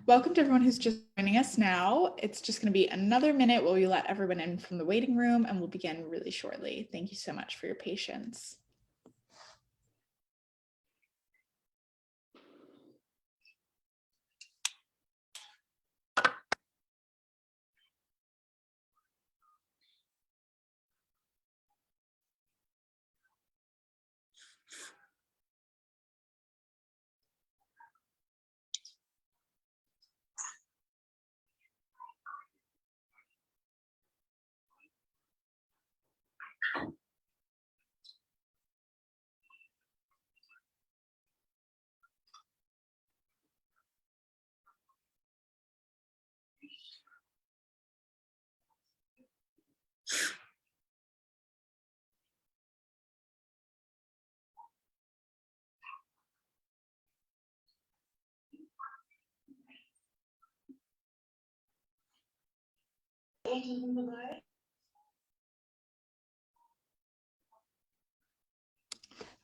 Welcome to everyone who's just joining us now. It's just going to be another minute while we let everyone in from the waiting room, and we'll begin really shortly. Thank you so much for your patience.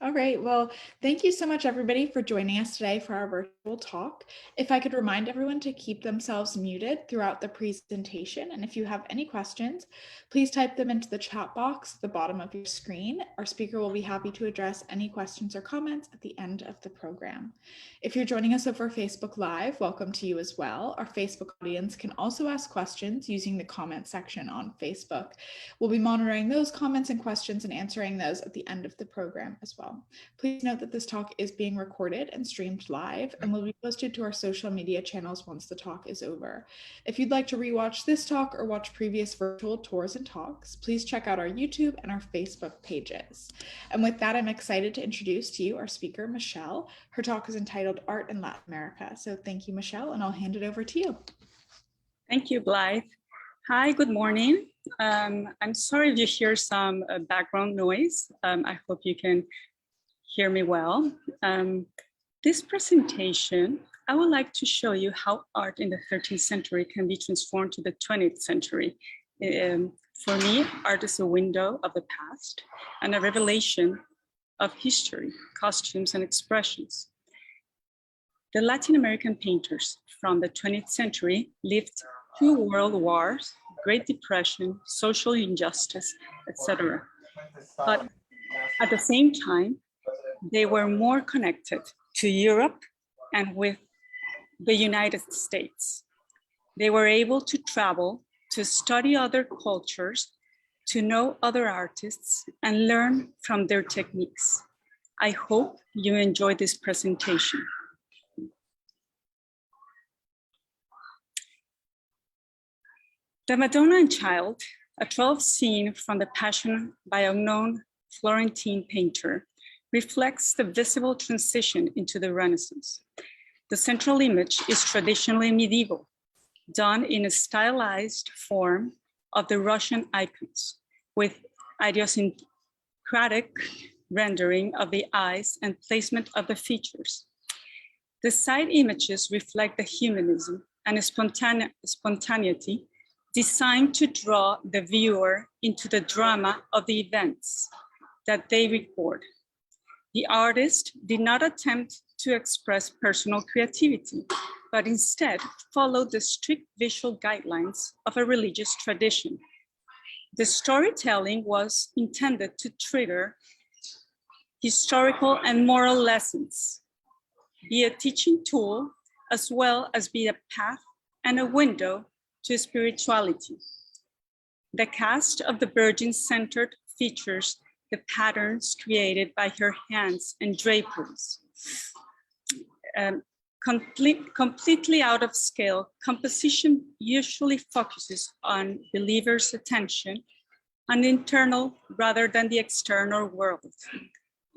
All right, well, thank you so much, everybody, for joining us today for our virtual talk. If I could remind everyone to keep themselves muted throughout the presentation, and if you have any questions, please type them into the chat box at the bottom of your screen. Our speaker will be happy to address any questions or comments at the end of the program. If you're joining us over Facebook Live, welcome to you as well. Our Facebook audience can also ask questions using the comment section on Facebook. We'll be monitoring those comments and questions and answering those at the end of the program as well. Please note that this talk is being recorded and streamed live and will be posted to our social media channels once the talk is over. If you'd like to rewatch this talk or watch previous virtual tours and talks, please check out our YouTube and our Facebook pages. And with that, I'm excited to introduce to you our speaker, Michelle. Her talk is entitled Art in Latin America. So thank you, Michelle, and I'll hand it over to you. Thank you, Blythe. Hi, good morning. I'm sorry if you hear some background noise. I hope you can hear me well. This presentation, I would like to show you how art in the 13th century can be transformed to the 20th century. For me, art is a window of the past and a revelation of history, costumes, and expressions. The Latin American painters from the 20th century lived through world wars, Great Depression, social injustice, etc. But at the same time, they were more connected to Europe and with the United States. They were able to travel, to study other cultures, to know other artists, and learn from their techniques. I hope you enjoy this presentation. The Madonna and Child, a 12th scene from the Passion by a unknown Florentine painter, reflects the visible transition into the Renaissance. The central image is traditionally medieval, done in a stylized form of the Russian icons, with idiosyncratic rendering of the eyes and placement of the features. The side images reflect the humanism and spontaneity designed to draw the viewer into the drama of the events that they record. The artist did not attempt to express personal creativity, but instead followed the strict visual guidelines of a religious tradition. The storytelling was intended to trigger historical and moral lessons, be a teaching tool, as well as be a path and a window to spirituality. The cast of the Virgin-centered features the patterns created by her hands and draperies. Completely out of scale, composition usually focuses on believers' attention on the internal rather than the external world.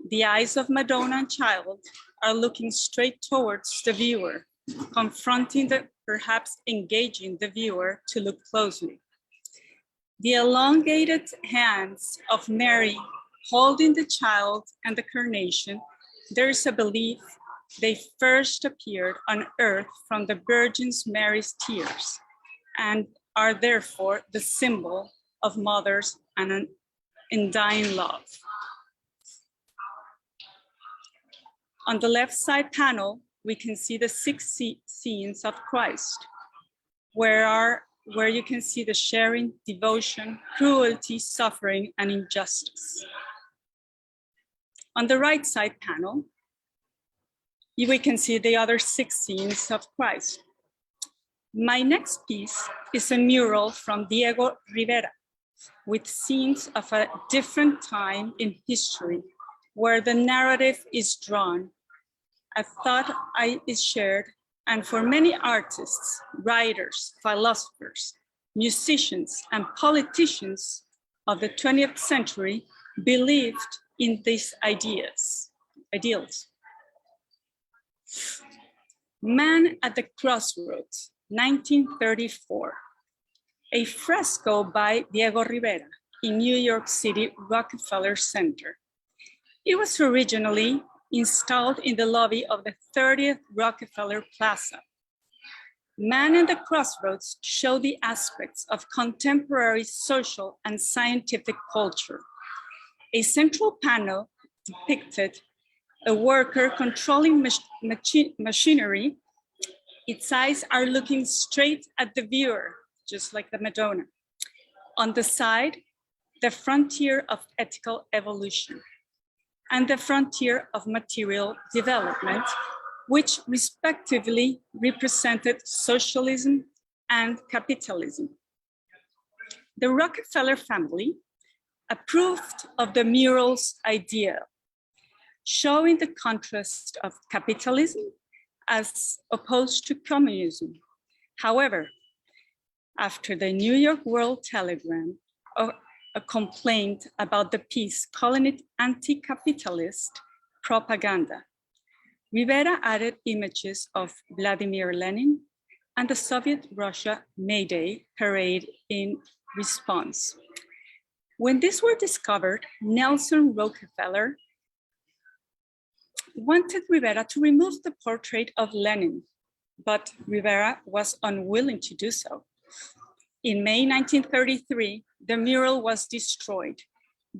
The eyes of Madonna and Child are looking straight towards the viewer, confronting the, perhaps engaging the viewer to look closely. The elongated hands of Mary holding the child and the carnation, there is a belief they first appeared on earth from the Virgin Mary's tears and are therefore the symbol of mothers and undying love. On the left side panel, we can see the six scenes of Christ, where you can see the sharing, devotion, cruelty, suffering, and injustice. On the right side panel, we can see the other six scenes of Christ. My next piece is a mural from Diego Rivera with scenes of a different time in history where the narrative is drawn. A thought is shared, and for many artists, writers, philosophers, musicians, and politicians of the 20th century believed in these ideals. Man at the Crossroads, 1934, a fresco by Diego Rivera in New York City Rockefeller Center. It was originally installed in the lobby of the 30th Rockefeller Plaza. Man at the Crossroads showed the aspects of contemporary social and scientific culture. A central panel depicted a worker controlling machinery. Its eyes are looking straight at the viewer, just like the Madonna. On the side, the frontier of ethical evolution and the frontier of material development, which respectively represented socialism and capitalism. The Rockefeller family approved of the mural's idea, showing the contrast of capitalism as opposed to communism. However, after the New York World Telegram, a complaint about the piece, calling it anti-capitalist propaganda, Rivera added images of Vladimir Lenin and the Soviet Russia May Day parade in response. When these were discovered, Nelson Rockefeller wanted Rivera to remove the portrait of Lenin, but Rivera was unwilling to do so. In May 1933, the mural was destroyed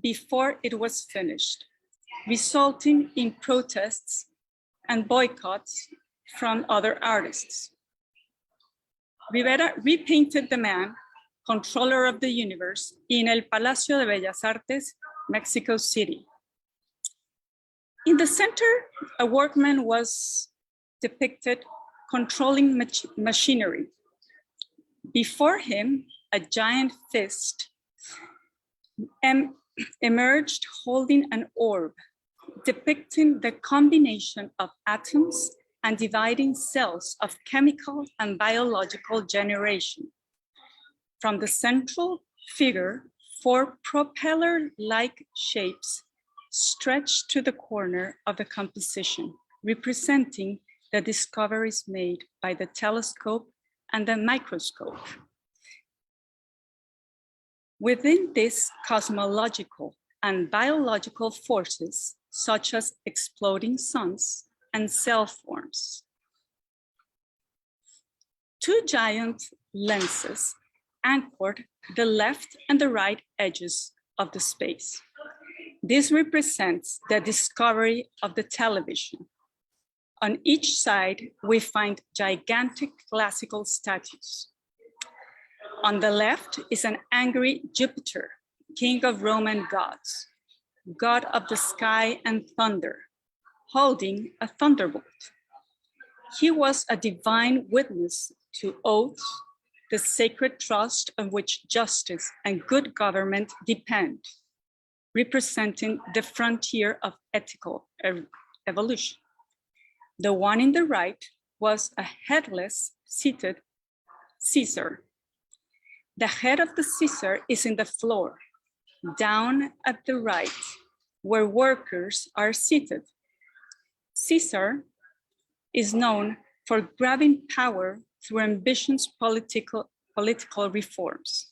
before it was finished, resulting in protests and boycotts from other artists. Rivera repainted the man, controller of the universe, in El Palacio de Bellas Artes, Mexico City. In the center, a workman was depicted controlling machinery. Before him, a giant fist emerged holding an orb, depicting the combination of atoms and dividing cells of chemical and biological generation. From the central figure, 4 propeller-like shapes stretched to the corner of the composition, representing the discoveries made by the telescope and the microscope. Within these cosmological and biological forces, such as exploding suns and cell forms. 2 giant lenses anchored the left and the right edges of the space. This represents the discovery of the television. On each side, we find gigantic classical statues. On the left is an angry Jupiter, king of Roman gods, god of the sky and thunder, holding a thunderbolt. He was a divine witness to oaths, the sacred trust on which justice and good government depend, representing the frontier of ethical evolution. The one in the right was a headless seated Caesar. The head of the Caesar is in the floor, down at the right, where workers are seated. Caesar is known for grabbing power through ambitious political reforms.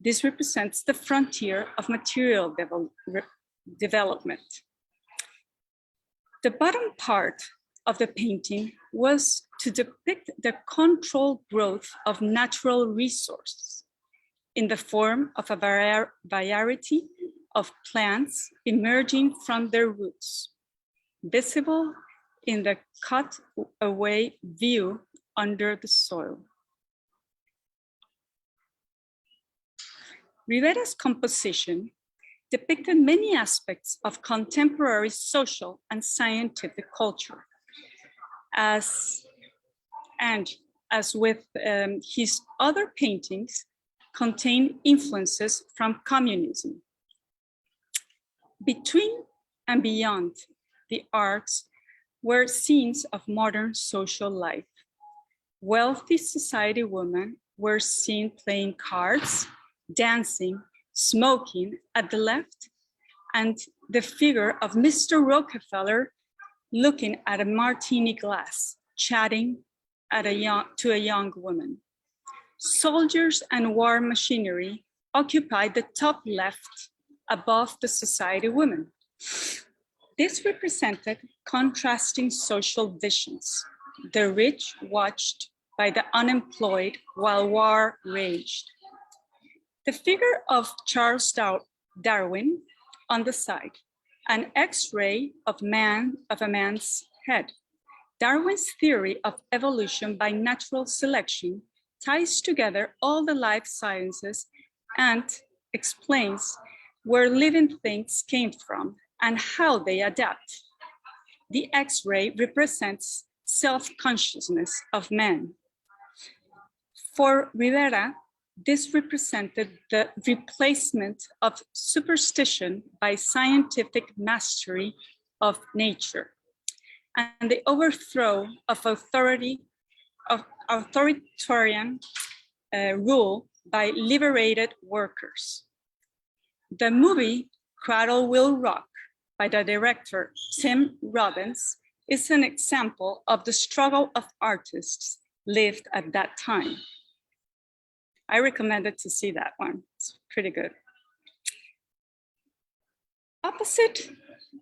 This represents the frontier of material development. The bottom part of the painting was to depict the controlled growth of natural resources in the form of a variety of plants emerging from their roots, visible in the cut away view under the soil. Rivera's composition depicted many aspects of contemporary social and scientific culture. As with his other paintings, contain influences from communism. Between and beyond the arts were scenes of modern social life. Wealthy society women were seen playing cards, dancing, smoking at the left, and the figure of Mr. Rockefeller looking at a martini glass, chatting to a young woman. Soldiers and war machinery occupied the top left above the society women. This represented contrasting social visions. The rich watched by the unemployed while war raged. The figure of Charles Darwin on the side, an X-ray of a man's head. Darwin's theory of evolution by natural selection ties together all the life sciences and explains where living things came from and how they adapt. The X-ray represents self-consciousness of man. For Rivera, this represented the replacement of superstition by scientific mastery of nature and the overthrow of authoritarian rule by liberated workers. The movie Cradle Will Rock by the director Tim Robbins is an example of the struggle of artists lived at that time. I recommended to see that one. It's pretty good. Opposite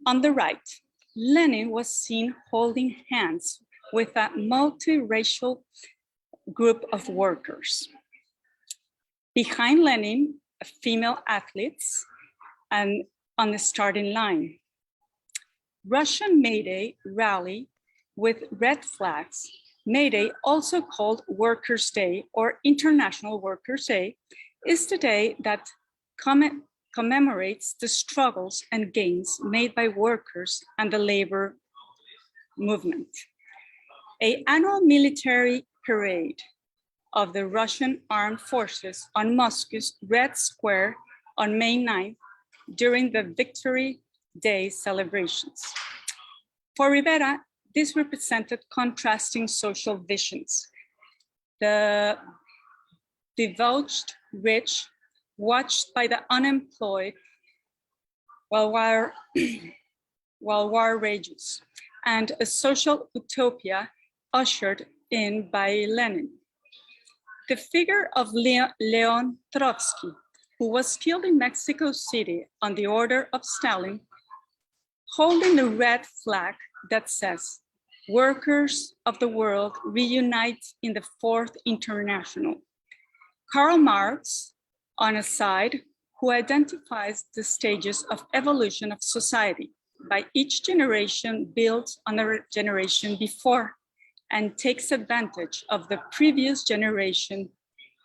on the right, Lenin was seen holding hands with a multiracial group of workers. Behind Lenin, female athletes and on the starting line. Russian May Day rally with red flags. May Day, also called Workers' Day or International Workers' Day, is the day that commemorates the struggles and gains made by workers and the labor movement. An annual military parade of the Russian armed forces on Moscow's Red Square on May 9th during the Victory Day celebrations. For Rivera, this represented contrasting social visions. The debauched rich watched by the unemployed while war rages, and a social utopia ushered in by Lenin. The figure of Leon Trotsky, who was killed in Mexico City on the order of Stalin, holding the red flag that says, "Workers of the world reunite in the Fourth International." Karl Marx, on a side, who identifies the stages of evolution of society. By each generation builds on the generation before and takes advantage of the previous generation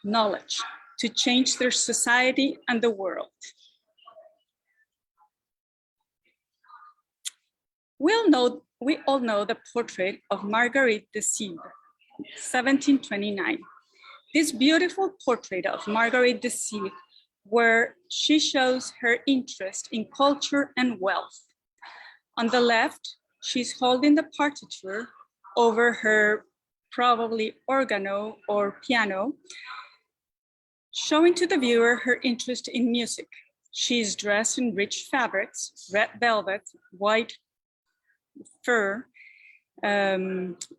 knowledge to change their society and the world. We all know the portrait of Marguerite de Sade, 1729. This beautiful portrait of Marguerite de Sade, where she shows her interest in culture and wealth. On the left, she's holding the partiture over her probably organo or piano, showing to the viewer her interest in music. She's dressed in rich fabrics, red velvet, white fur,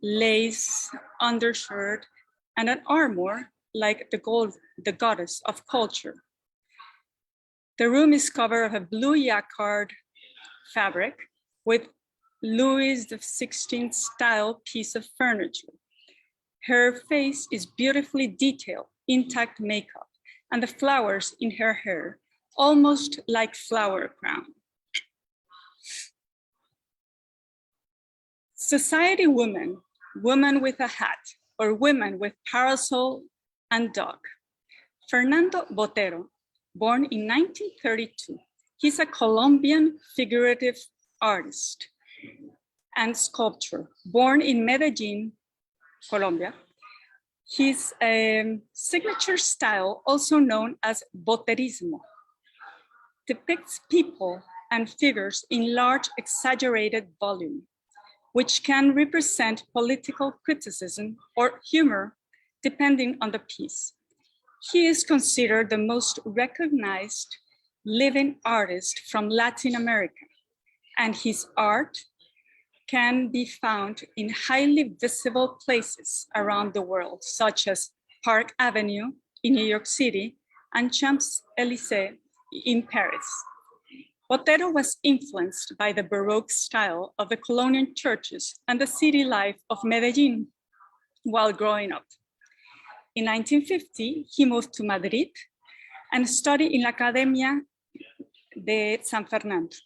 lace undershirt, and an armor like the goddess of culture. The room is covered of a blue jacquard fabric with Louis XVI style piece of furniture. Her face is beautifully detailed, intact makeup, and the flowers in her hair, almost like flower crown. Society woman, woman with a hat, or women with parasol and dog. Fernando Botero, born in 1932. He's a Colombian figurative artist and sculptor, born in Medellin, Colombia. His signature style, also known as boterismo, depicts people and figures in large exaggerated volume, which can represent political criticism or humor, depending on the piece. He is considered the most recognized living artist from Latin America, and his art can be found in highly visible places around the world, such as Park Avenue in New York City and Champs-Élysées in Paris. Botero was influenced by the Baroque style of the colonial churches and the city life of Medellin while growing up. In 1950, he moved to Madrid and studied in La Academia de San Fernando.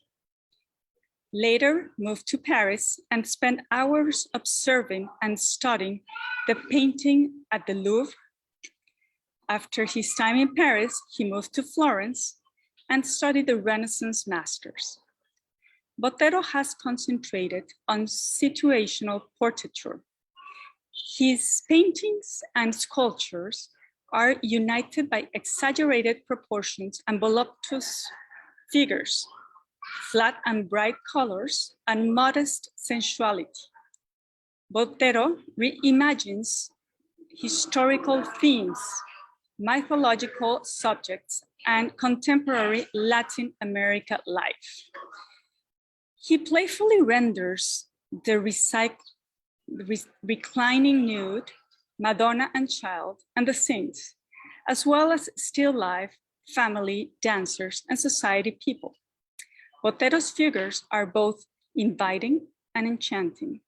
Later moved to Paris and spent hours observing and studying the painting at the Louvre. After his time in Paris, he moved to Florence and studied the Renaissance masters. Botero has concentrated on situational portraiture. His paintings and sculptures are united by exaggerated proportions and voluptuous figures, flat and bright colors, and modest sensuality. Botero reimagines historical themes, mythological subjects, and contemporary Latin America life. He playfully renders the reclining nude, Madonna and Child, and the saints, as well as still life, family, dancers, and society people. Botero's figures are both inviting and enchanting,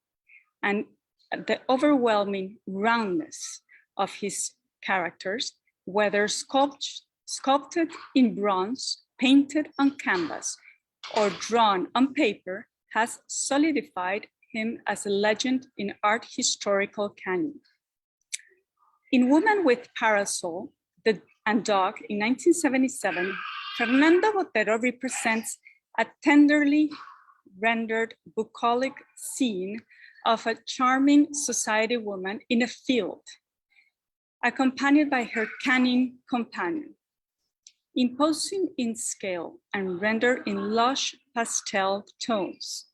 and the overwhelming roundness of his characters, whether sculpted in bronze, painted on canvas, or drawn on paper, has solidified him as a legend in art historical canon. In Woman with Parasol and Dog in 1977, Fernando Botero represents a tenderly rendered bucolic scene of a charming society woman in a field, accompanied by her canine companion. Imposing in scale and rendered in lush pastel tones,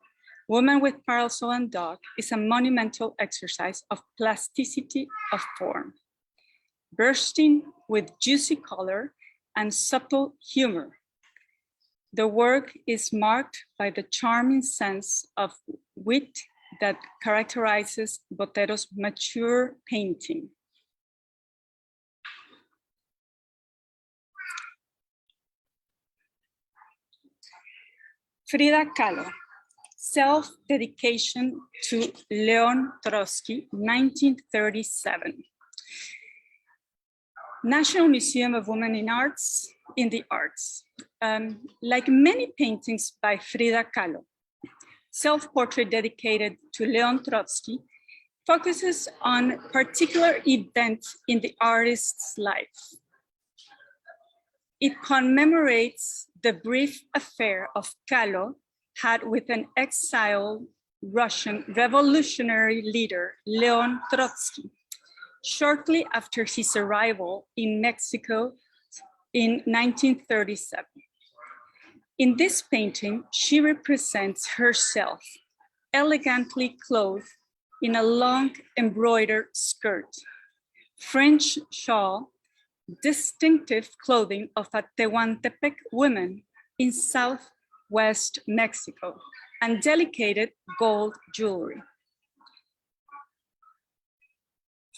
Woman with Parasol and Dog is a monumental exercise of plasticity of form, bursting with juicy color and subtle humor. The work is marked by the charming sense of wit that characterizes Botero's mature painting. Frida Kahlo, Self-Dedication to Leon Trotsky, 1937. National Museum of Women in the Arts. Like many paintings by Frida Kahlo, self-portrait dedicated to Leon Trotsky focuses on particular events in the artist's life. It commemorates the brief affair of Kahlo had with an exiled Russian revolutionary leader, Leon Trotsky, shortly after his arrival in Mexico in 1937. In this painting, she represents herself elegantly clothed in a long embroidered skirt, French shawl, distinctive clothing of a Tehuantepec woman in southwest Mexico, and delicate gold jewelry.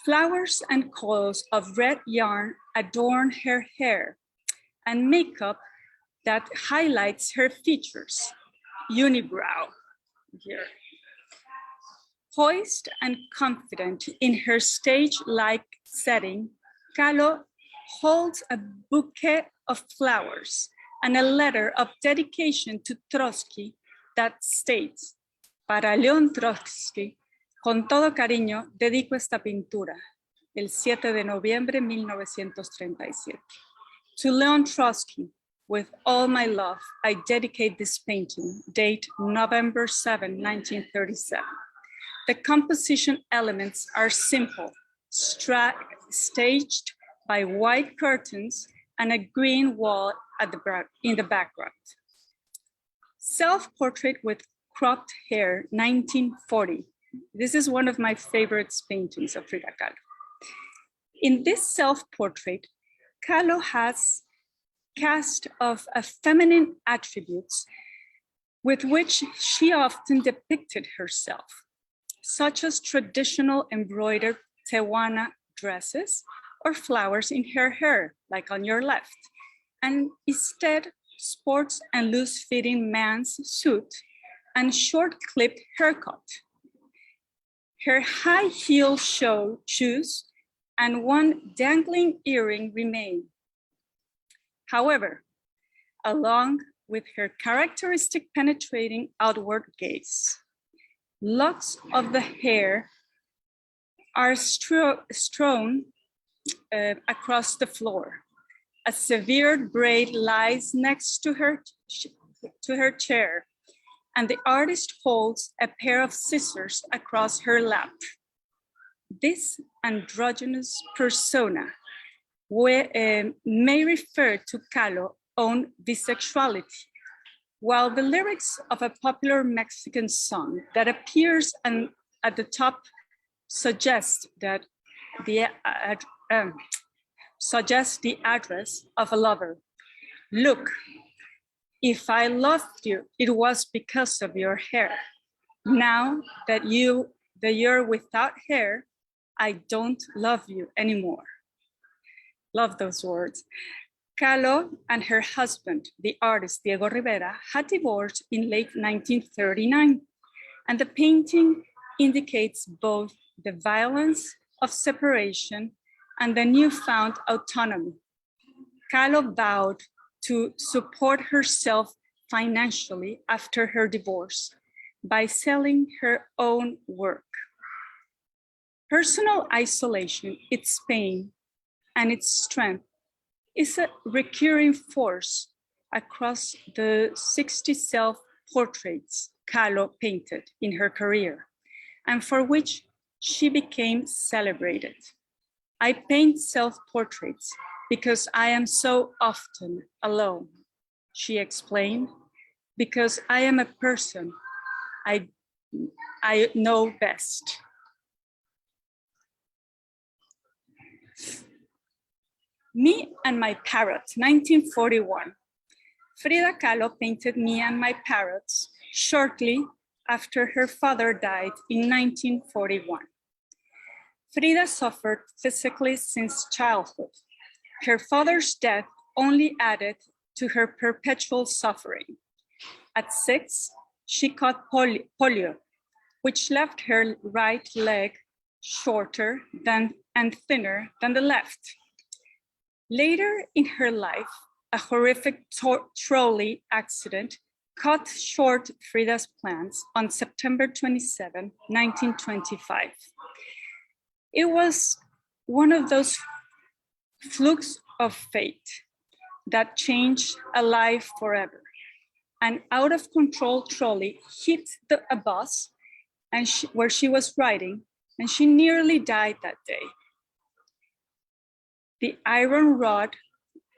Flowers and coils of red yarn adorn her hair, and makeup that highlights her features, unibrow here. Poised and confident in her stage-like setting, Kahlo holds a bouquet of flowers and a letter of dedication to Trotsky that states, Para León Trotsky, con todo cariño, dedico esta pintura, el 7 de noviembre de 1937. To Leon Trotsky, with all my love, I dedicate this painting, date November 7, 1937. The composition elements are simple, staged by white curtains and a green wall in the background. Self-portrait with cropped hair, 1940. This is one of my favorite paintings of Frida Kahlo. In this self-portrait, Kahlo has cast of feminine attributes with which she often depicted herself, such as traditional embroidered Tewana dresses or flowers in her hair, like on your left, and instead sports and loose-fitting man's suit and short-clipped haircut. Her high-heel shoes and one dangling earring remain. However, along with her characteristic penetrating outward gaze, locks of the hair are strewn across the floor. A severed braid lies next to her chair, and the artist holds a pair of scissors across her lap. This androgynous persona may refer to Kahlo's own bisexuality, while the lyrics of a popular Mexican song that appears at the top suggest the address of a lover. Look, if I loved you, it was because of your hair. Now that you're without hair, I don't love you anymore. Love those words. Kahlo and her husband, the artist Diego Rivera, had divorced in late 1939, and the painting indicates both the violence of separation and the newfound autonomy. Kahlo vowed to support herself financially after her divorce by selling her own work. Personal isolation, its pain, and its strength is a recurring force across the 60 self-portraits Kahlo painted in her career, and for which she became celebrated. I paint self-portraits because I am so often alone, she explained, because I am a person I know best. Me and My Parrot, 1941. Frida Kahlo painted Me and My Parrots shortly after her father died in 1941. Frida suffered physically since childhood. Her father's death only added to her perpetual suffering. At 6, she caught polio, which left her right leg shorter and thinner than the left. Later in her life, a horrific trolley accident cut short Frida's plans on September 27, 1925. It was one of those flukes of fate that changed a life forever. An out-of-control trolley hit a bus where she was riding, and she nearly died that day. The iron rod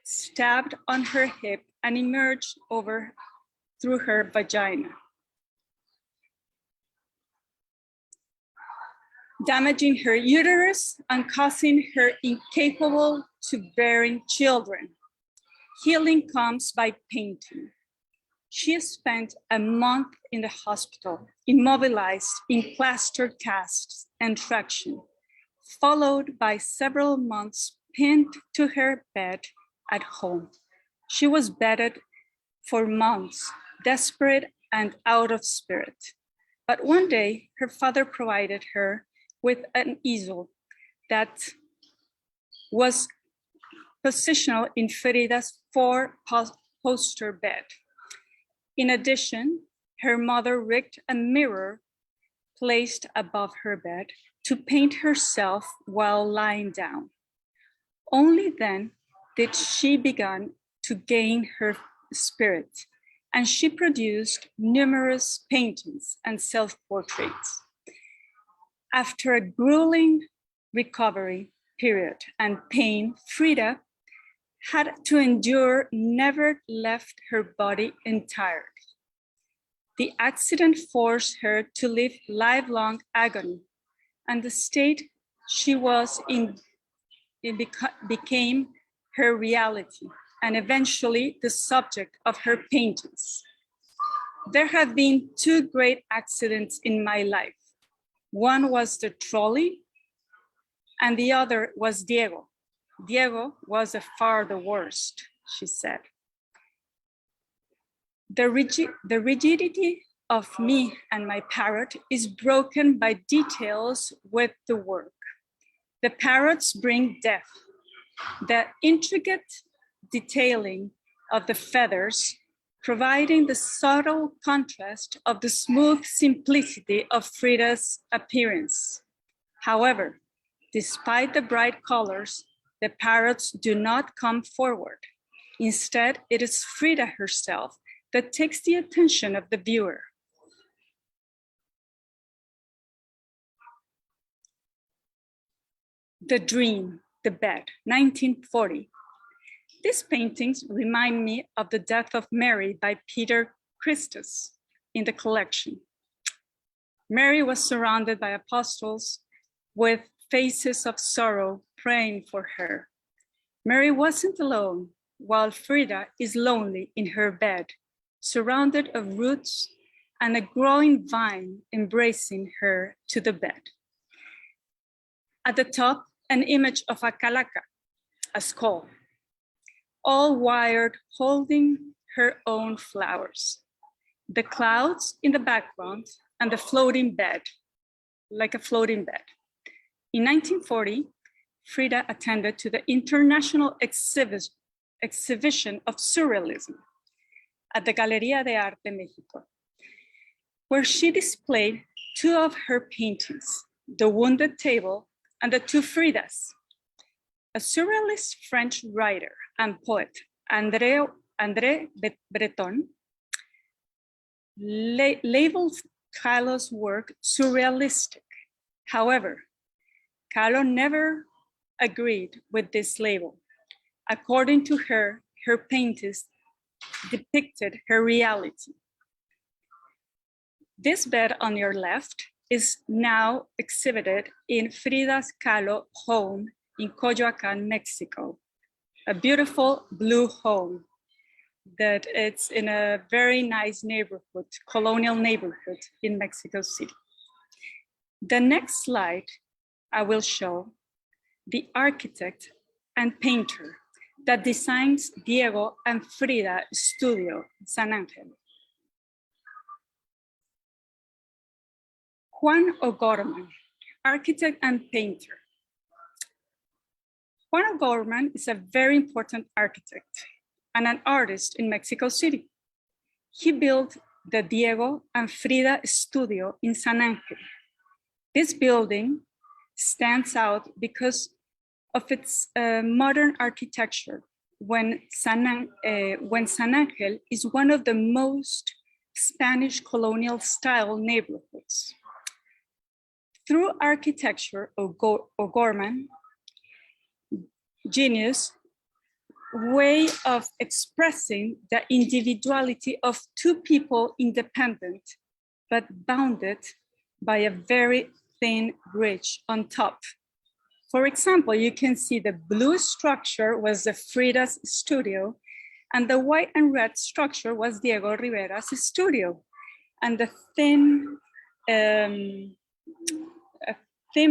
stabbed on her hip and emerged through her vagina, damaging her uterus and causing her incapable to bearing children. Healing comes by painting. She spent a month in the hospital, immobilized in plaster casts and traction, followed by several months pinned to her bed at home. She was bedded for months, desperate and out of spirit. But one day, her father provided her with an easel that was positional in Frida's 4-poster bed. In addition, her mother rigged a mirror placed above her bed to paint herself while lying down. Only then did she begin to gain her spirit, and she produced numerous paintings and self-portraits. After a grueling recovery period and pain, Frida had to endure never left her body entirely. The accident forced her to live lifelong agony, and the state she was in became her reality and eventually the subject of her paintings. There have been two great accidents in my life. One was the trolley, and the other was Diego. Diego was far the worst, she said. The rigidity of me and my parrot is broken by details with the work. The parrots bring death. The intricate detailing of the feathers, providing the subtle contrast of the smooth simplicity of Frida's appearance. However, despite the bright colors, the parrots do not come forward. Instead, it is Frida herself that takes the attention of the viewer. The Dream, the Bed, 1940. These paintings remind me of The Death of Mary by Peter Christus in the collection. Mary was surrounded by apostles with faces of sorrow praying for her. Mary wasn't alone, while Frida is lonely in her bed, surrounded of roots and a growing vine embracing her to the bed. At the top, an image of a calaca, a skull, all wired, holding her own flowers. The clouds in the background and the floating bed, like a floating bed. In 1940, Frida attended to the International Exhibition of Surrealism at the Galería de Arte México, where she displayed two of her paintings, The Wounded Table and The Two Fridas. A surrealist French writer and poet, André Breton, labeled Kahlo's work surrealistic. However, Kahlo never agreed with this label. According to her, her paintings depicted her reality. This bed on your left is now exhibited in Frida Kahlo home in Coyoacán, Mexico, a beautiful blue home that it's in a very nice neighborhood, colonial neighborhood in Mexico City. The next slide, I will show the architect and painter that designs Diego and Frida studio, San Angel. Juan O'Gorman, architect and painter. Juan O'Gorman is a very important architect and an artist in Mexico City. He built the Diego and Frida studio in San Angel. This building stands out because of its modern architecture when San Angel is one of the most Spanish colonial style neighborhoods. Through architecture, O'Gorman genius way of expressing the individuality of two people independent, but bounded by a very thin bridge on top. For example, you can see the blue structure was the Frida's studio, and the white and red structure was Diego Rivera's studio. And the thin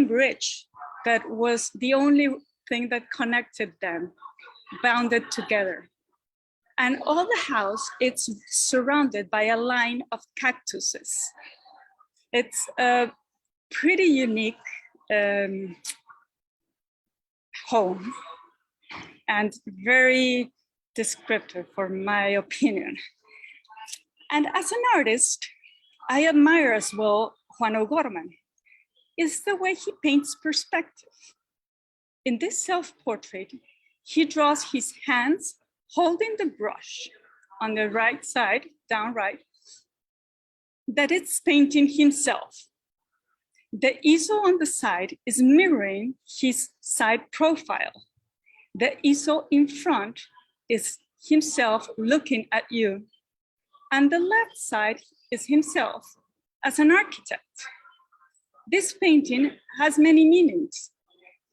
bridge that was the only thing that connected them, bounded together. And all the house, it's surrounded by a line of cactuses. It's a pretty unique home and very descriptive for my opinion. And as an artist, I admire as well Juan O'Gorman, is the way he paints perspective. In this self-portrait, he draws his hands holding the brush on the right side, down right, that it's painting himself. The easel on the side is mirroring his side profile. The easel in front is himself looking at you. And the left side is himself as an architect. This painting has many meanings,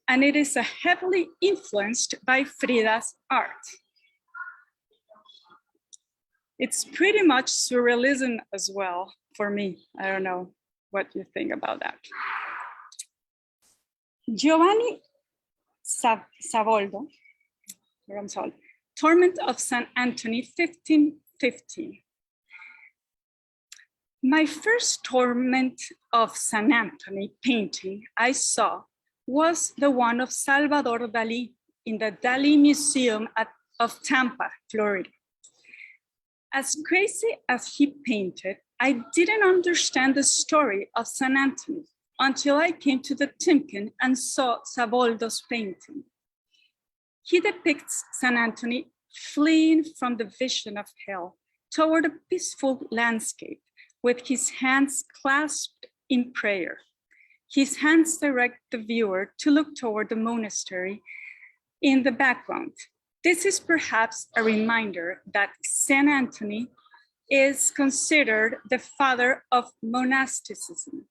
and it is heavily influenced by Frida's art. It's pretty much surrealism as well for me. I don't know what you think about that. Giovanni Savoldo, Torment of St. Anthony, 1515. My first Torment of St. Anthony painting I saw was the one of Salvador Dali in the Dali Museum of Tampa, Florida. As crazy as he painted, I didn't understand the story of St. Anthony until I came to the Timken and saw Savoldo's painting. He depicts St. Anthony fleeing from the vision of hell toward a peaceful landscape with his hands clasped in prayer. His hands direct the viewer to look toward the monastery in the background. This is perhaps a reminder that St. Anthony is considered the father of monasticism.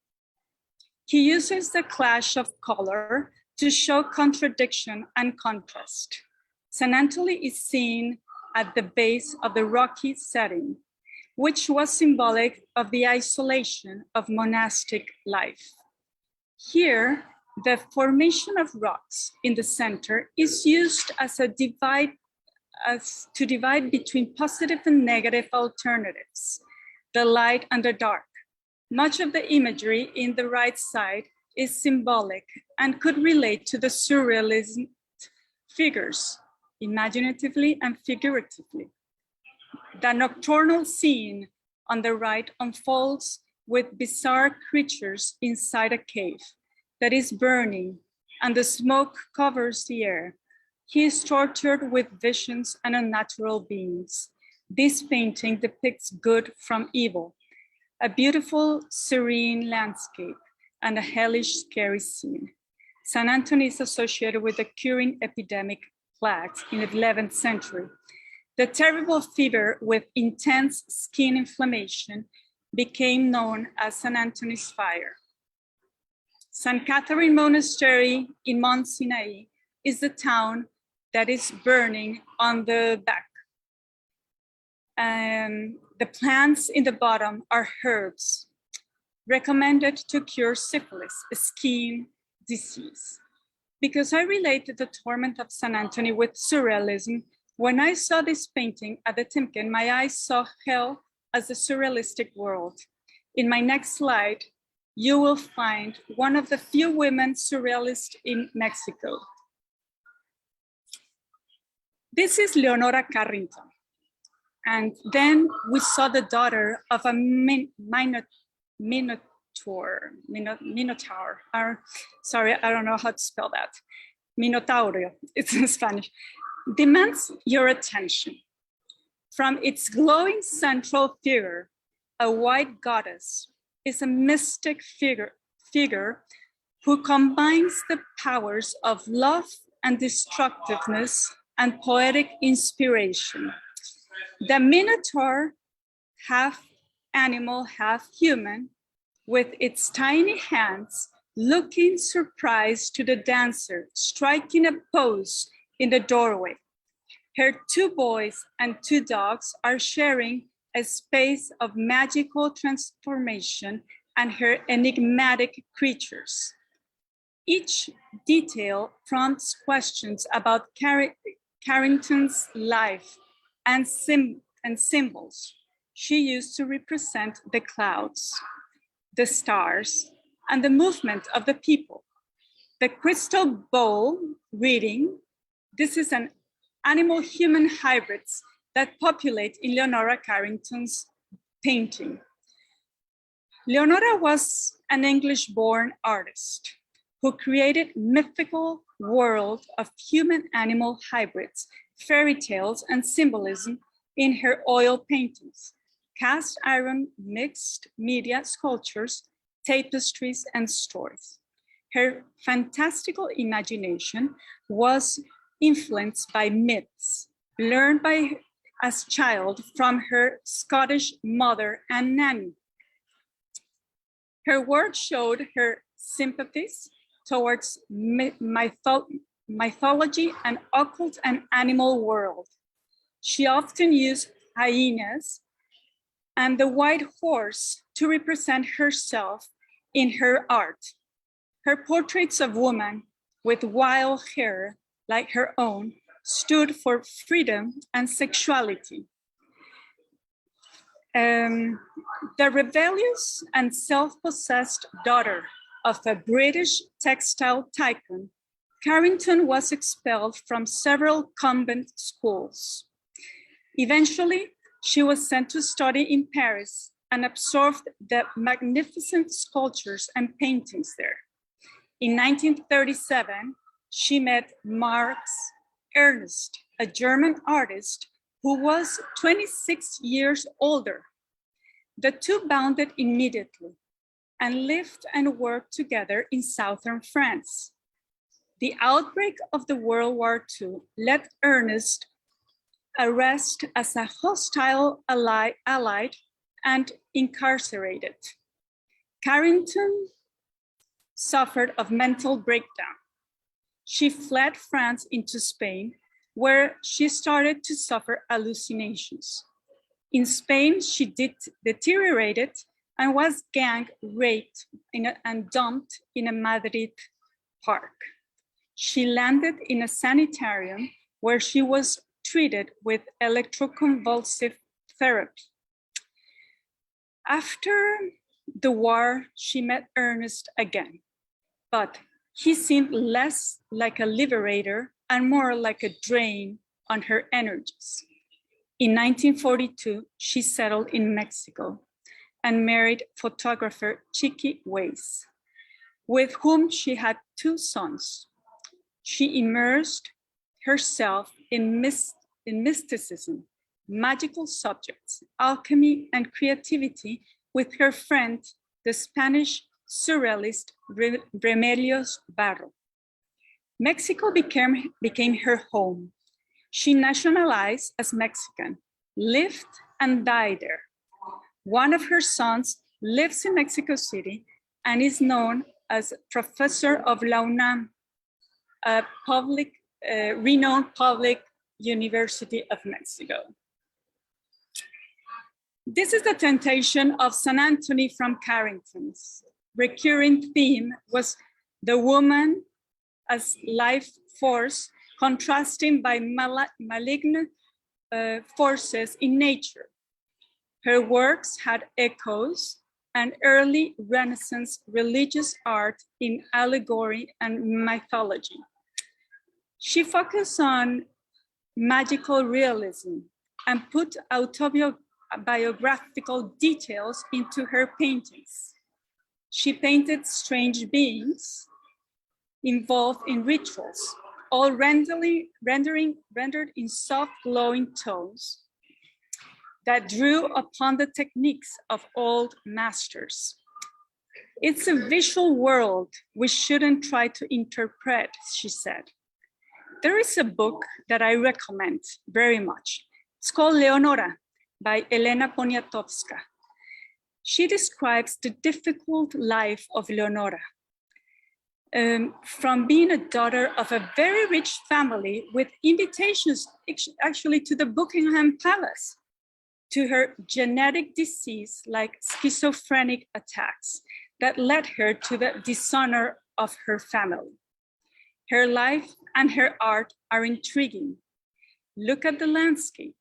He uses the clash of color to show contradiction and contrast. St. Anthony is seen at the base of the rocky setting, which was symbolic of the isolation of monastic life. Here, the formation of rocks in the center is used as to divide between positive and negative alternatives, the light and the dark. Much of the imagery in the right side is symbolic and could relate to the surrealist figures, imaginatively and figuratively. The nocturnal scene on the right unfolds with bizarre creatures inside a cave that is burning, and the smoke covers the air. He is tortured with visions and unnatural beings. This painting depicts good from evil, a beautiful, serene landscape, and a hellish, scary scene. St. Anthony is associated with the curing epidemic plagues in the 11th century. The terrible fever with intense skin inflammation became known as St. Anthony's fire. St. Catherine Monastery in Mount Sinai is the town that is burning on the back. The plants in the bottom are herbs recommended to cure syphilis, a skin disease. Because I related the Torment of St. Anthony with surrealism, when I saw this painting at the Timken, my eyes saw hell as a surrealistic world. In my next slide, you will find one of the few women surrealists in Mexico. This is Leonora Carrington. And then we saw the daughter of a minotaur. Sorry, I don't know how to spell that. Minotaurio, it's in Spanish. Demands your attention. From its glowing central figure, a white goddess is a mystic figure who combines the powers of love and destructiveness and poetic inspiration. The Minotaur, half animal, half human, with its tiny hands, looking surprised to the dancer, striking a pose in the doorway. Her 2 boys and 2 dogs are sharing a space of magical transformation and her enigmatic creatures. Each detail prompts questions about Carrington's life and symbols she used to represent the clouds, the stars, and the movement of the people. The crystal bowl reading, this is an animal-human hybrids that populate in Leonora Carrington's painting. Leonora was an English-born artist who created mythical world of human-animal hybrids, fairy tales, and symbolism in her oil paintings, cast iron mixed media sculptures, tapestries, and stories. Her fantastical imagination was influenced by myths learned as child from her Scottish mother and nanny. Her work showed her sympathies towards mythology and occult and animal world. She often used hyenas and the white horse to represent herself in her art. Her portraits of women with wild hair like her own stood for freedom and sexuality. The rebellious and self-possessed daughter of a British textile tycoon, Carrington was expelled from several convent schools. Eventually, she was sent to study in Paris and absorbed the magnificent sculptures and paintings there. In 1937, she met Max Ernst, a German artist who was 26 years older. The two bonded immediately and lived and worked together in southern France. The outbreak of the World War II led Ernst arrested as a hostile allied and incarcerated. Carrington suffered of mental breakdown. She fled France into Spain, where she started to suffer hallucinations. In Spain, she deteriorated and was gang raped and dumped in a Madrid park. She landed in a sanitarium where she was treated with electroconvulsive therapy. After the war, she met Ernest again, but he seemed less like a liberator and more like a drain on her energies. In 1942, she settled in Mexico and married photographer Chiqui Weiss, with whom she had 2 sons. She immersed herself in mysticism, magical subjects, alchemy, and creativity with her friend, the Spanish surrealist Remedios Barro. Mexico became her home. She nationalized as Mexican, lived and died there. One of her sons lives in Mexico City and is known as professor of La UNAM, a renowned public University of Mexico. This is the temptation of St. Anthony from Carrington's. Recurring theme was the woman as life force, contrasting by malignant forces in nature. Her works had echoes and early Renaissance religious art in allegory and mythology. She focused on magical realism and put autobiographical details into her paintings. She painted strange beings involved in rituals, all rendered in soft glowing tones that drew upon the techniques of old masters. It's a visual world we shouldn't try to interpret, she said. There is a book that I recommend very much. It's called Leonora by Elena Poniatowska. She describes the difficult life of Leonora. From being a daughter of a very rich family with invitations actually to the Buckingham Palace, to her genetic disease like schizophrenic attacks that led her to the dishonor of her family. Her life and her art are intriguing. Look at the landscape.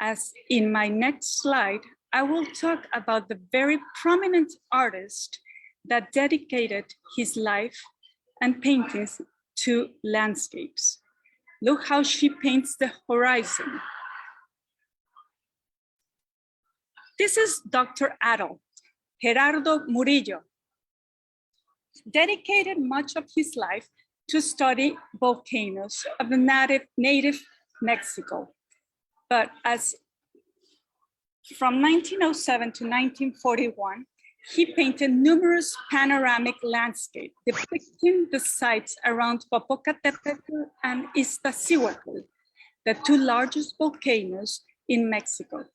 As in my next slide, I will talk about the very prominent artist that dedicated his life and paintings to landscapes. Look how she paints the horizon. This is Dr. Adel, Gerardo Murillo, dedicated much of his life to study volcanoes of the native Mexico. But as from 1907 to 1941, he painted numerous panoramic landscapes depicting the sites around Popocatépetl and Iztaccíhuatl, the two largest volcanoes in Mexico.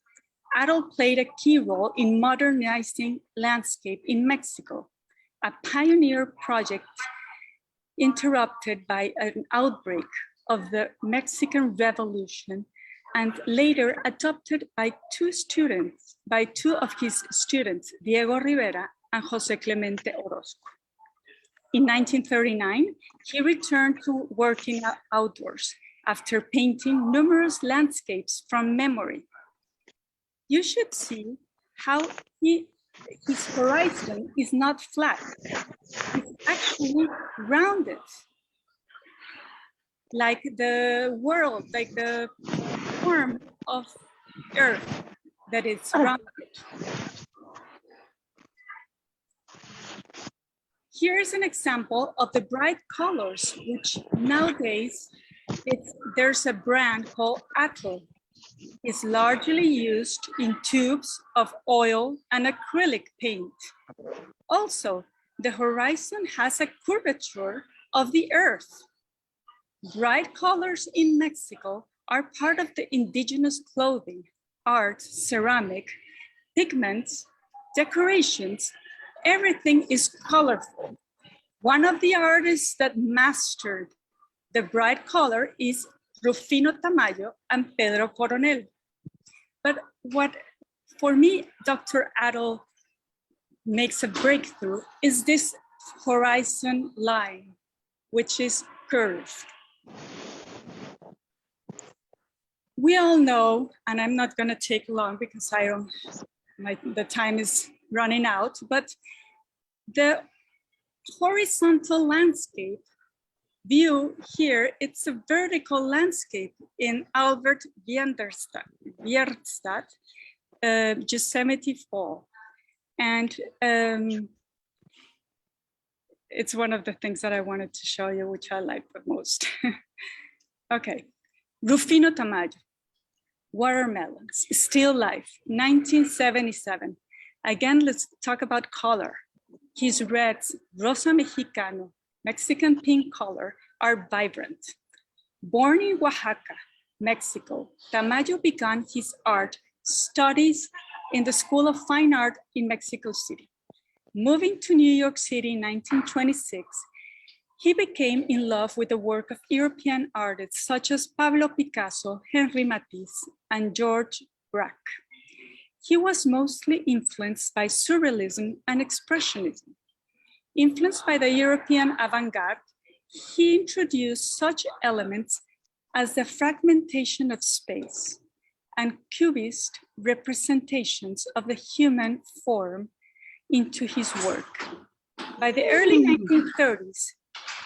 Adol played a key role in modernizing landscape in Mexico, a pioneer project interrupted by an outbreak of the Mexican Revolution and later adopted by two of his students, Diego Rivera and José Clemente Orozco. In 1939, he returned to working outdoors after painting numerous landscapes from memory. You should see how his horizon is not flat, it's actually rounded, like the world, like the form of Earth that is rounded. Here's an example of the bright colors, which nowadays there's a brand called Atl. It's largely used in tubes of oil and acrylic paint. Also, the horizon has a curvature of the Earth. Bright colors in Mexico are part of the indigenous clothing, art, ceramic, pigments, decorations. Everything is colorful. One of the artists that mastered the bright color is Rufino Tamayo and Pedro Coronel. But what, for me, Dr. Adol makes a breakthrough is this horizon line, which is curved. We all know, and I'm not going to take long because the time is running out, but the horizontal landscape view here, it's a vertical landscape in Albert Bierstadt, Yosemite Fall. And it's one of the things that I wanted to show you, which I like the most. Okay, Rufino Tamayo, Watermelons, Still Life, 1977. Again, let's talk about color. His reds, Rosa Mexicano, Mexican pink color, are vibrant. Born in Oaxaca, Mexico, Tamayo began his art studies in the School of Fine Art in Mexico City. Moving to New York City in 1926, he became in love with the work of European artists such as Pablo Picasso, Henri Matisse, and George Braque. He was mostly influenced by Surrealism and Expressionism. Influenced by the European avant-garde, he introduced such elements as the fragmentation of space and cubist representations of the human form into his work. By the early 1930s,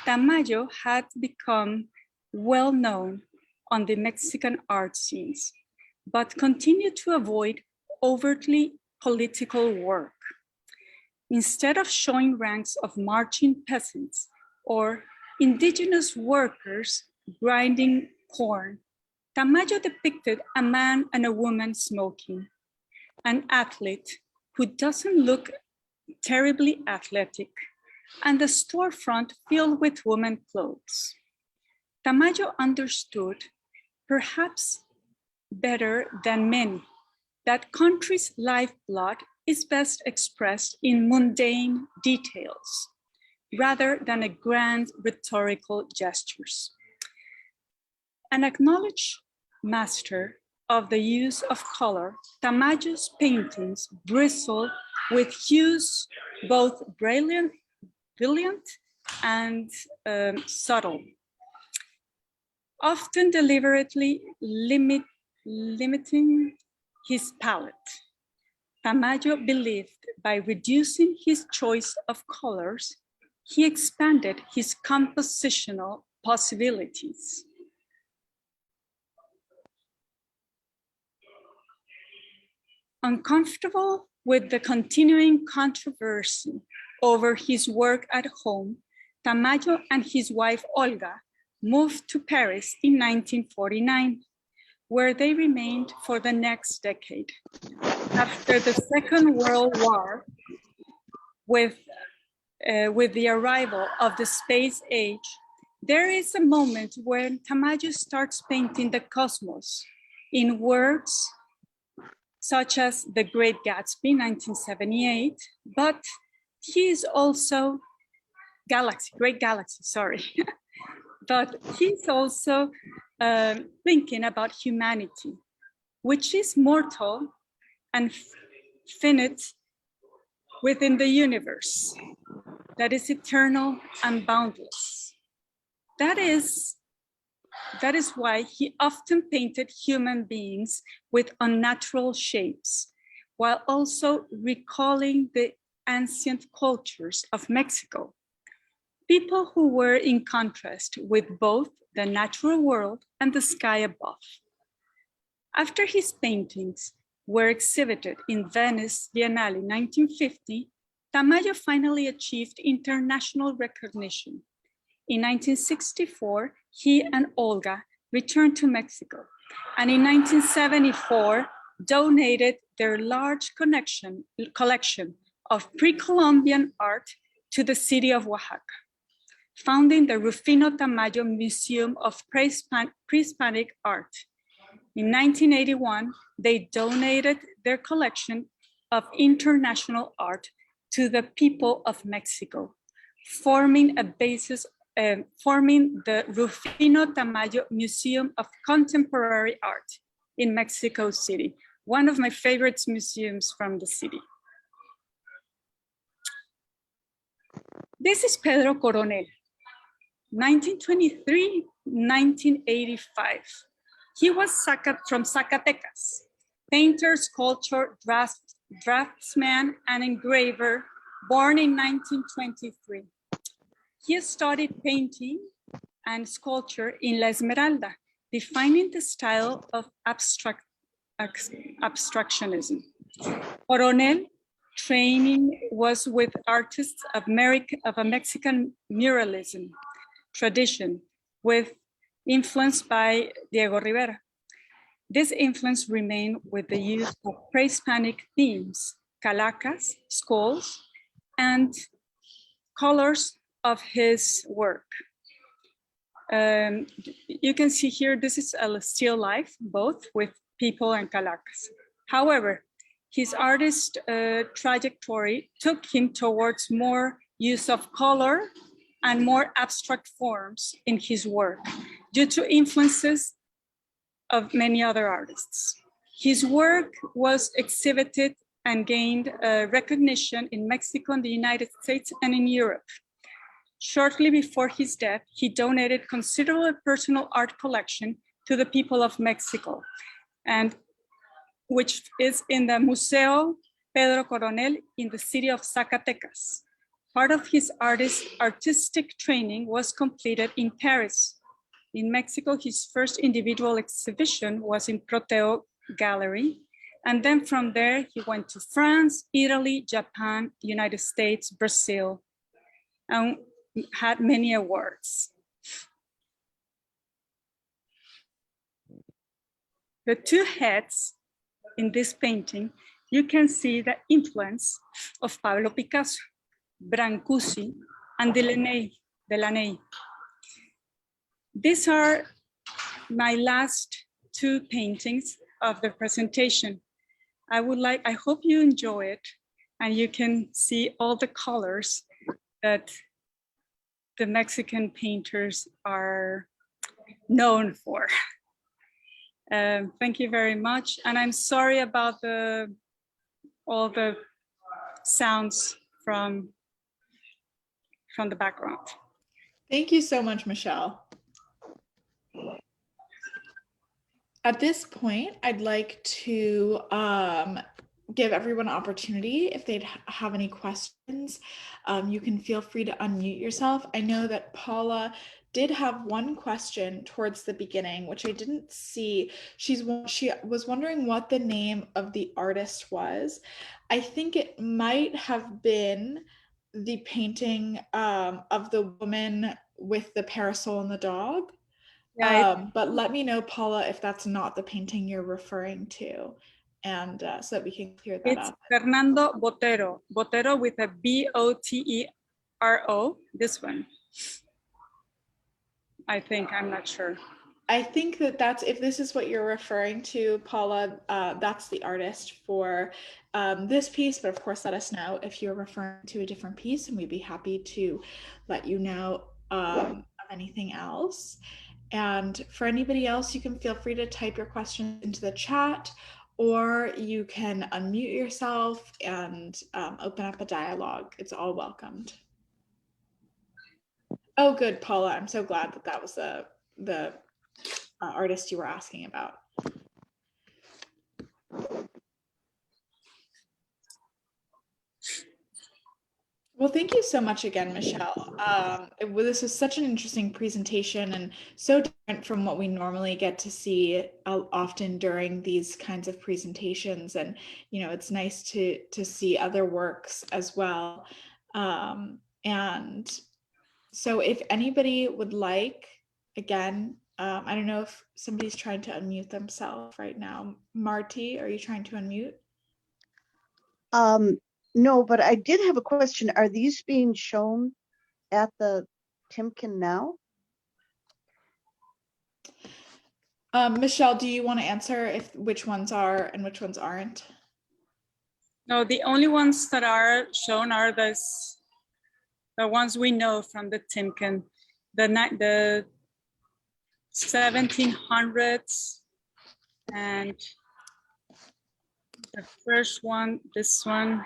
Tamayo had become well known on the Mexican art scenes, but continued to avoid overtly political work. Instead of showing ranks of marching peasants or indigenous workers grinding corn, Tamayo depicted a man and a woman smoking, an athlete who doesn't look terribly athletic, and the storefront filled with women's clothes. Tamayo understood, perhaps better than many, that country's lifeblood is best expressed in mundane details, rather than a grand rhetorical gestures. An acknowledged master of the use of color, Tamayo's paintings bristle with hues both brilliant and subtle, often deliberately limiting his palette. Tamayo believed by reducing his choice of colors, he expanded his compositional possibilities. Uncomfortable With the continuing controversy over his work at home, Tamayo and his wife Olga moved to Paris in 1949, where they remained for the next decade. After the Second World War, with the arrival of the space age, there is a moment when Tamayo starts painting the cosmos in works such as The Great Gatsby, 1978, but he is also Great Galaxy, sorry. But he's also thinking about humanity, which is mortal and finite within the universe, that is eternal and boundless. That is why he often painted human beings with unnatural shapes, while also recalling the ancient cultures of Mexico, people who were in contrast with both the natural world and the sky above. After his paintings were exhibited in Venice Biennale 1950, Tamayo finally achieved international recognition. In 1964, he and Olga returned to Mexico, and in 1974, donated their large collection of pre-Columbian art to the city of Oaxaca, founding the Rufino Tamayo Museum of Pre-Hispanic Art. In 1981, they donated their collection of international art to the people of Mexico, forming the Rufino Tamayo Museum of Contemporary Art in Mexico City, one of my favorite museums from the city. This is Pedro Coronel, 1923, 1985. He was from Zacatecas, painter, sculptor, draftsman, and engraver, born in 1923. He studied painting and sculpture in La Esmeralda, defining the style of abstractionism. Coronel training was with artists of a Mexican muralism tradition, with influence by Diego Rivera. This influence remained with the use of pre-Hispanic themes, calacas, skulls, and colors of his work. You can see here, this is a still life, both with people and calacas. However, his artist trajectory took him towards more use of color and more abstract forms in his work due to influences of many other artists. His work was exhibited and gained recognition in Mexico, and the United States, and in Europe. Shortly before his death, he donated considerable personal art collection to the people of Mexico, and which is in the Museo Pedro Coronel in the city of Zacatecas. Part of his artistic training was completed in Paris. In Mexico, his first individual exhibition was in Proteo Gallery. And then from there, he went to France, Italy, Japan, United States, Brazil, and had many awards. The two heads in this painting, you can see the influence of Pablo Picasso, Brancusi, and Delaunay. These are my last two paintings of the presentation. I hope you enjoy it, and you can see all the colors that the Mexican painters are known for. Thank you very much. And I'm sorry about all the sounds from the background. Thank you so much, Michelle. At this point, I'd like to give everyone an opportunity. If they'd have any questions, you can feel free to unmute yourself. I know that Paula did have one question towards the beginning, which I didn't see. She was wondering what the name of the artist was. I think it might have been the painting of the woman with the parasol and the dog. Yeah, But let me know, Paula, if that's not the painting you're referring to, and so that we can clear that it's up. Fernando Botero. Botero with a Botero, this one. I think, I'm not sure. I think that that's, if this is what you're referring to, Paula, that's the artist for this piece. But of course, let us know if you're referring to a different piece, and we'd be happy to let you know of anything else. And for anybody else, you can feel free to type your questions into the chat, or you can unmute yourself and open up a dialogue. It's all welcomed. Oh, good, Paula. I'm so glad that that was the artist you were asking about. Well, thank you so much again, Michelle. This was such an interesting presentation and so different from what we normally get to see often during these kinds of presentations. And, you know, it's nice to see other works as well. And so if anybody would like, again, I don't know if somebody's trying to unmute themselves right now. Marty, are you trying to unmute? No, but I did have a question. Are these being shown at the Timken now? Michelle, do you want to answer if which ones are and which ones aren't? No, the only ones that are shown are the ones we know from the Timken, the 1700s, and the first one, this one,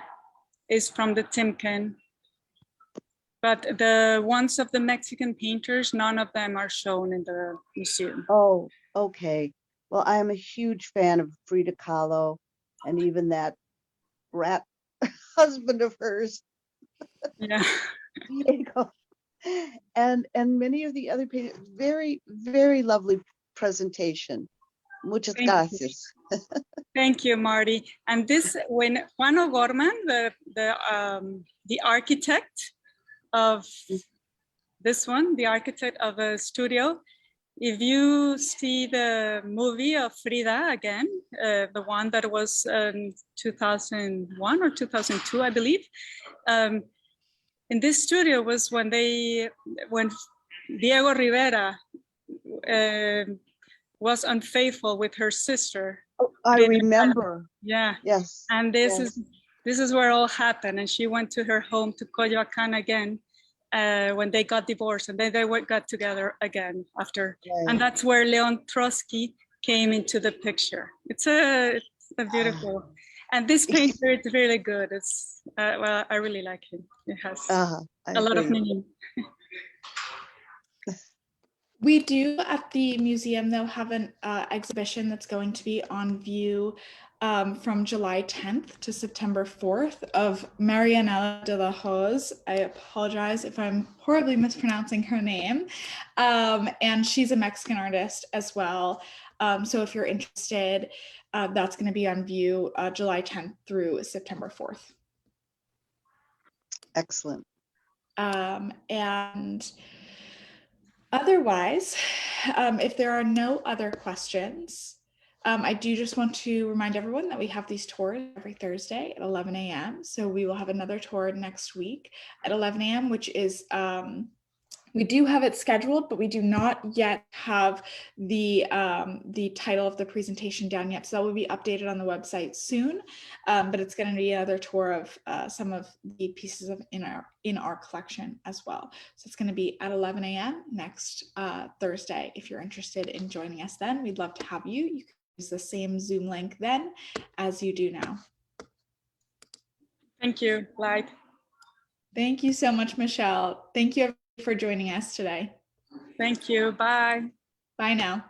is from the Timken. But the ones of the Mexican painters, none of them are shown in the museum. Oh, okay. Well, I am a huge fan of Frida Kahlo and even that rat husband of hers, Yeah. Diego. And many of the other painters. Very, very lovely presentation. Muchas gracias. Thank you, Marty. And this, when Juan O'Gorman, the architect of this one, the architect of a studio, if you see the movie of Frida again, the one that was 2001 or 2002, I believe, in this studio was when Diego Rivera was unfaithful with her sister. Oh, I remember. Yeah. Yes. And this is where it all happened. And she went to her home to Coyoacán again when they got divorced, and then they got together again after. Right. And that's where Leon Trotsky came into the picture. It's a beautiful. And this painter is really good. It's well, I really like him. It has a lot of meaning. We do at the museum, though, have an exhibition that's going to be on view from July 10th to September 4th of Marianela de la Hoz. I apologize if I'm horribly mispronouncing her name. And she's a Mexican artist as well. So if you're interested, that's going to be on view July 10th through September 4th. Excellent. And otherwise, if there are no other questions, I do just want to remind everyone that we have these tours every Thursday at 11 a.m. So we will have another tour next week at 11 a.m., which is, we do have it scheduled, but we do not yet have the title of the presentation down yet. So that will be updated on the website soon, but it's going to be another tour of some of the pieces in our collection as well. So it's going to be at 11 a.m. next Thursday. If you're interested in joining us then, we'd love to have you. You can use the same Zoom link then as you do now. Thank you, Clyde. Thank you so much, Michelle. Thank you for joining us today. Thank you. Bye. Bye now.